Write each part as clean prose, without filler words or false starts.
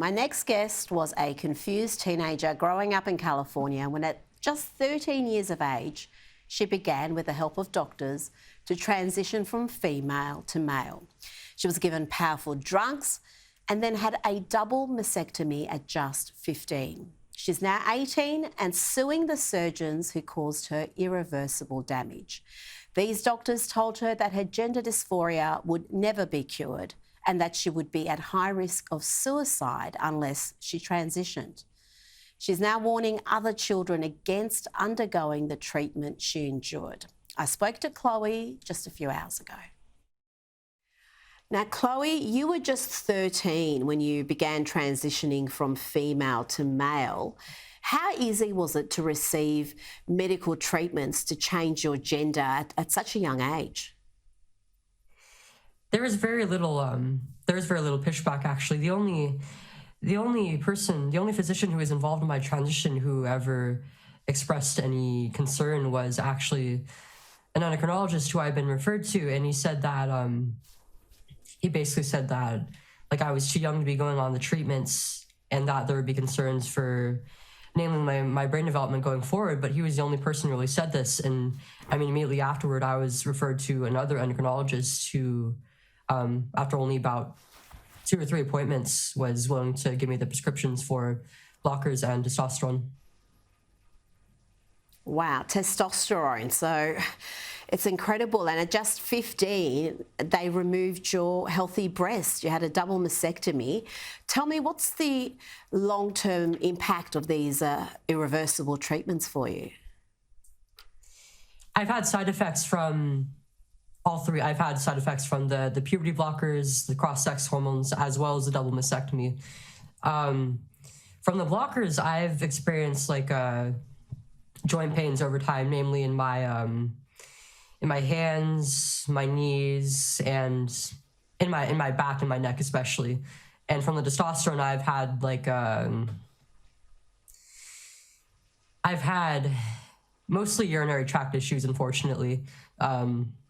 My next guest was a confused teenager growing up in California when at just 13 years of age, she began, with the help of doctors, to transition from female to male. She was given powerful drugs and then had a double mastectomy at just 15. She's now 18 and suing the surgeons who caused her irreversible damage. These doctors told her that her gender dysphoria would never be cured and that she would be at high risk of suicide unless she transitioned. She's now warning other children against undergoing the treatment she endured. I spoke to Chloe just a few hours ago. Now, Chloe, you were just 13 when you began transitioning from female to male. How easy was it to receive medical treatments to change your gender at such a young age? There was very little pushback, actually. The only physician who was involved in my transition who ever expressed any concern was actually an endocrinologist who I'd been referred to, and he said that he basically said that like I was too young to be going on the treatments and that there would be concerns for namely my brain development going forward, but he was the only person who really said this. And I mean, immediately afterward, I was referred to another endocrinologist who, after only about 2 or 3 appointments, was willing to give me the prescriptions for blockers and testosterone. Wow, testosterone. So it's incredible. And at just 15, they removed your healthy breast. You had a double mastectomy. Tell me, what's the long-term impact of these irreversible treatments for you? I've had side effects from all three. I've had side effects from the puberty blockers, the cross-sex hormones, as well as the double mastectomy. From the blockers, I've experienced like joint pains over time, namely in my hands, my knees, and in my back and my neck especially. And from the testosterone, I've had like I've had mostly urinary tract issues, unfortunately.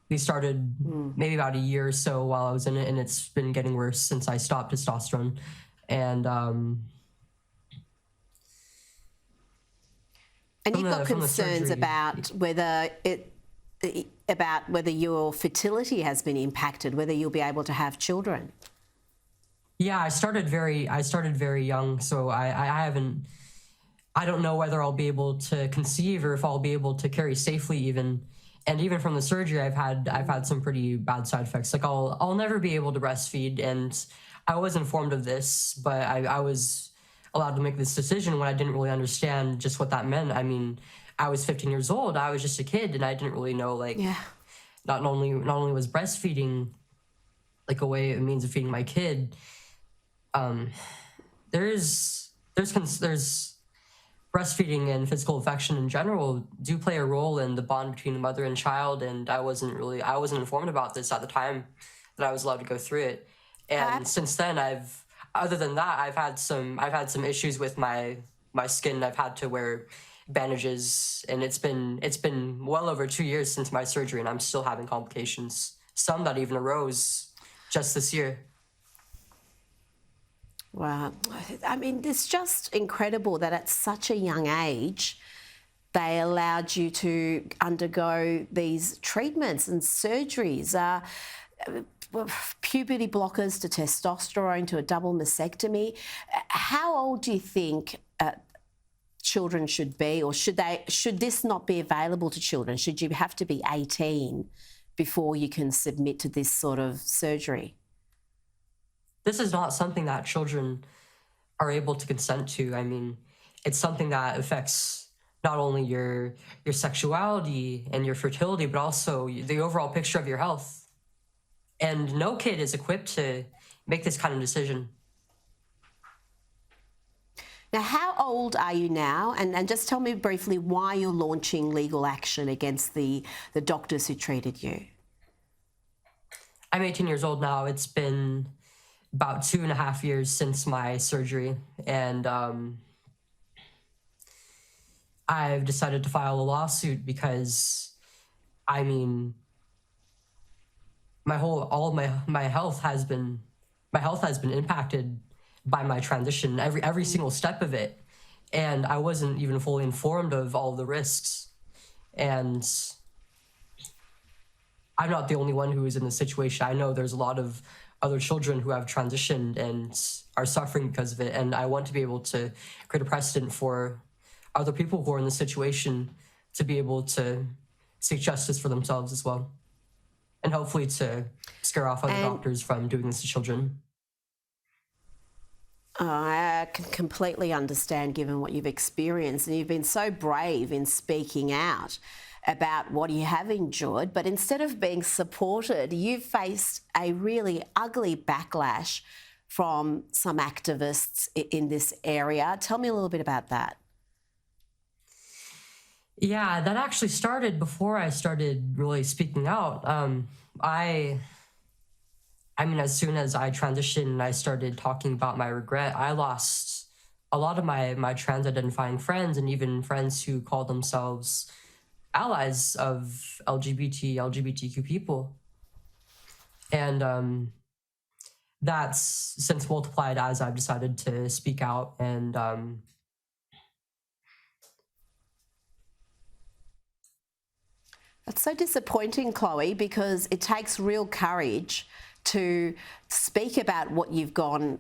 We started maybe about a year or so while I was in it, and it's been getting worse since I stopped testosterone. And you've got concerns about whether your fertility has been impacted, whether you'll be able to have children. Yeah, I started very young, so I don't know whether I'll be able to conceive or if I'll be able to carry safely even. And even from the surgery, I've had some pretty bad side effects. Like I'll never be able to breastfeed, and I was informed of this, but I was allowed to make this decision when I didn't really understand just what that meant. I mean, I was 15 years old. I was just a kid, and I didn't really know not only was breastfeeding like a means of feeding my kid. There's breastfeeding and physical affection in general do play a role in the bond between the mother and child, and I wasn't informed about this at the time that I was allowed to go through it. And since then, I've had some issues with my skin. I've had to wear bandages, and it's been well over 2 years since my surgery, and I'm still having complications, some that even arose just this year. Wow. I mean, it's just incredible that at such a young age, they allowed you to undergo these treatments and surgeries, puberty blockers to testosterone to a double mastectomy. How old do you think children should be, or should this not be available to children? Should you have to be 18 before you can submit to this sort of surgery? This is not something that children are able to consent to. I mean, it's something that affects not only your sexuality and your fertility, but also the overall picture of your health. And no kid is equipped to make this kind of decision. Now, how old are you now? And just tell me briefly why you're launching legal action against the doctors who treated you. I'm 18 years old now. It's been about 2.5 years since my surgery, and I've decided to file a lawsuit because, I mean, my health has been impacted by my transition, every single step of it. And I wasn't even fully informed of all the risks. And I'm not the only one who is in this situation. I know there's a lot of other children who have transitioned and are suffering because of it. And I want to be able to create a precedent for other people who are in this situation to be able to seek justice for themselves as well. And hopefully to scare off other doctors from doing this to children. I can completely understand, given what you've experienced, and you've been so brave in speaking out about what you have endured, but instead of being supported, you've faced a really ugly backlash from some activists in this area. Tell me a little bit about that. Yeah, that actually started before I started really speaking out. I mean, as soon as I transitioned and I started talking about my regret, I lost a lot of my trans-identifying friends, and even friends who call themselves allies of LGBTQ people. And that's since multiplied as I've decided to speak out. And That's so disappointing, Chloe, because it takes real courage to speak about what you've gone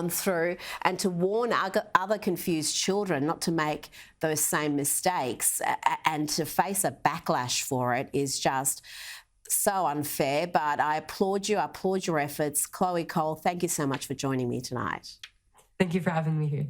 through, and to warn other confused children not to make those same mistakes, and to face a backlash for it is just so unfair. But I applaud you. I applaud your efforts. Chloe Cole, thank you so much for joining me tonight. Thank you for having me here.